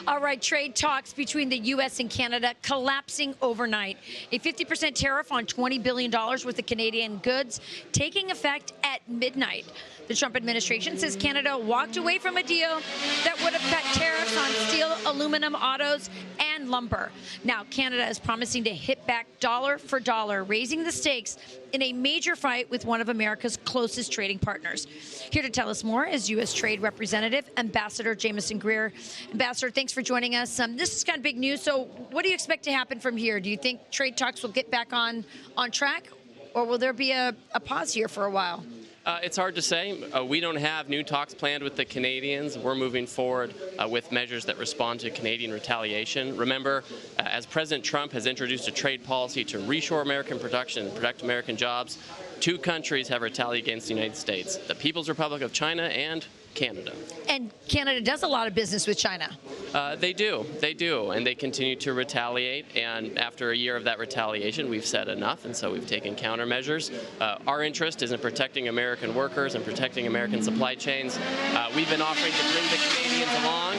All right, trade talks between the U.S. and Canada collapsing overnight. A 50% tariff on $20 billion worth of Canadian goods taking effect at midnight. The Trump administration says Canada walked away from a deal that would have cut tariffs on steel, aluminum, autos, and lumber. Now, Canada is promising to hit back dollar for dollar, raising the stakes in a major fight with one of America's closest trading partners. Here to tell us more is U.S. Trade Representative Ambassador Jamieson Greer. Ambassador, thanks for joining us. This is kind of big news. So what do you expect to happen from here? Do you think trade talks will get back on track, or will there be a pause here for a while? It's hard to say. We don't have new talks planned with the Canadians. We're moving forward with measures that respond to Canadian retaliation. Remember, as President Trump has introduced a trade policy to reshore American production and protect American jobs, two countries have retaliated against the United States, the People's Republic of China and Canada. And Canada does a lot of business with China. They do, and they continue to retaliate. And after a year of that retaliation, we've said enough, and so we've taken countermeasures. Our interest is in protecting American workers and protecting American supply chains. We've been offering to bring the Canadians along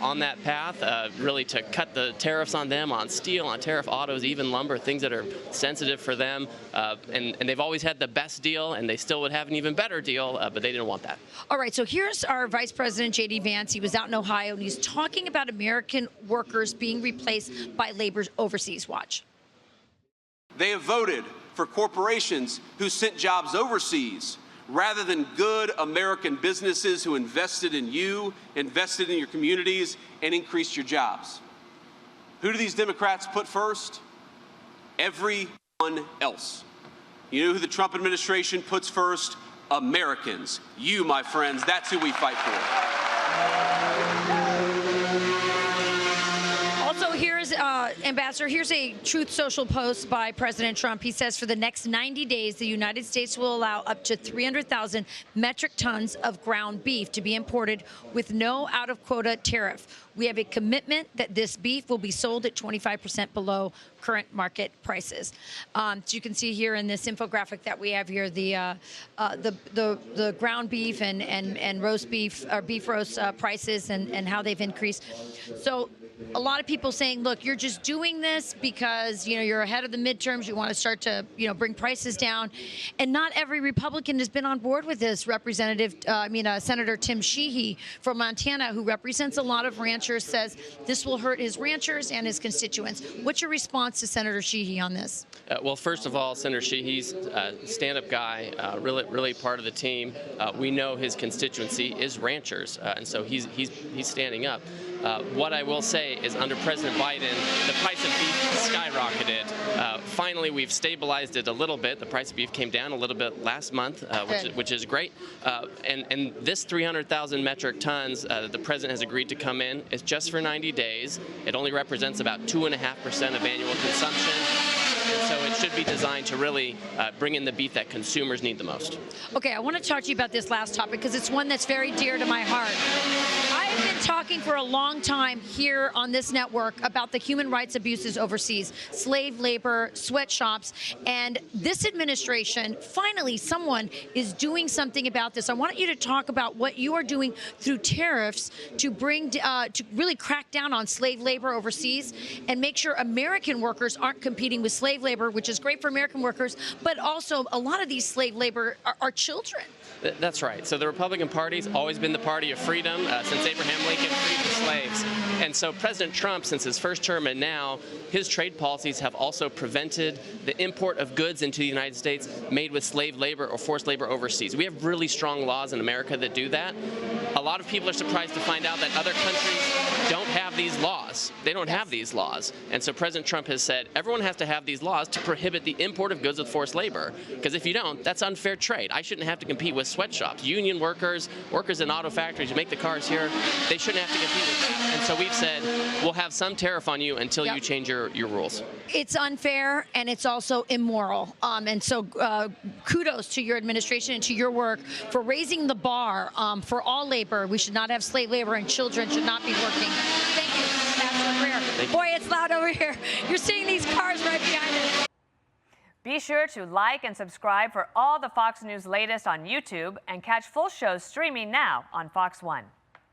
on that path, really to cut the tariffs on them, on steel, on tariff autos, even lumber, things that are sensitive for them. And they've always had the best deal, and they still would have an even better deal, but they didn't want that. All right, so here's our Vice President, J.D. Vance. He was out in Ohio, and he's talking about American workers being replaced by labor overseas. Watch. They have voted for corporations who sent jobs overseas rather than good American businesses who invested in you, invested in your communities, and increased your jobs. Who do these Democrats put first? Everyone else. You know who the Trump administration puts first? Americans. You, my friends, that's who we fight for. Also, here's, Ambassador, here's a Truth Social post by President Trump. He says for the next 90 days, the United States will allow up to 300,000 metric tons of ground beef to be imported with no out-of-quota tariff. We have a commitment that this beef will be sold at 25% below current market prices. So you can see here in this infographic that we have here the ground beef and roast beef or beef roast prices and how they've increased. So a lot of people saying, look, you're just doing this because, you know, you're ahead of the midterms. You want to start to, you know, bring prices down. And not every Republican has been on board with this. Senator Tim Sheehy from Montana, who represents a lot of ranchers, says this will hurt his ranchers and his constituents. What's your response to Senator Sheehy on this? Well, first of all, Senator Sheehy's a stand-up guy, really part of the team. We know his constituency is ranchers, and so he's standing up. What I will say is under President Biden, the price of beef skyrocketed. Finally, we've stabilized it a little bit. The price of beef came down a little bit last month, which is great. And this 300,000 metric tons that the president has agreed to come in is just for 90 days. It only represents about 2.5% of annual consumption. And so it should be designed to really bring in the beef that consumers need the most. Okay, I want to talk to you about this last topic because it's one that's very dear to my heart. I've been talking for a long time here on this network about the human rights abuses overseas, slave labor, sweatshops, and this administration, finally, someone is doing something about this. I want you to talk about what you are doing through tariffs to bring, to really crack down on slave labor overseas and make sure American workers aren't competing with slave labor, which is great for American workers, but also a lot of these slave labor are children. That's right. So the Republican Party's always been the party of freedom since Abraham Lincoln freed the slaves. And so President Trump, since his first term and now, his trade policies have also prevented the import of goods into the United States made with slave labor or forced labor overseas. We have really strong laws in America that do that. A lot of people are surprised to find out that other countries don't have these laws. They don't have these laws. And so President Trump has said everyone has to have these laws to prohibit the import of goods with forced labor. Because if you don't, that's unfair trade. I shouldn't have to compete with sweatshops. Union workers, workers in auto factories who make the cars here, they shouldn't have to compete with that. And so we've said we'll have some tariff on you until you change your rules. It's unfair and it's also immoral. And so kudos to your administration and to your work for raising the bar for all labor. We should not have slave labor and children should not be working. Thank you, Ambassador Greer. Boy, it's loud over here. You're seeing these cars right behind us. Be sure to like and subscribe for all the Fox News latest on YouTube and catch full shows streaming now on Fox One.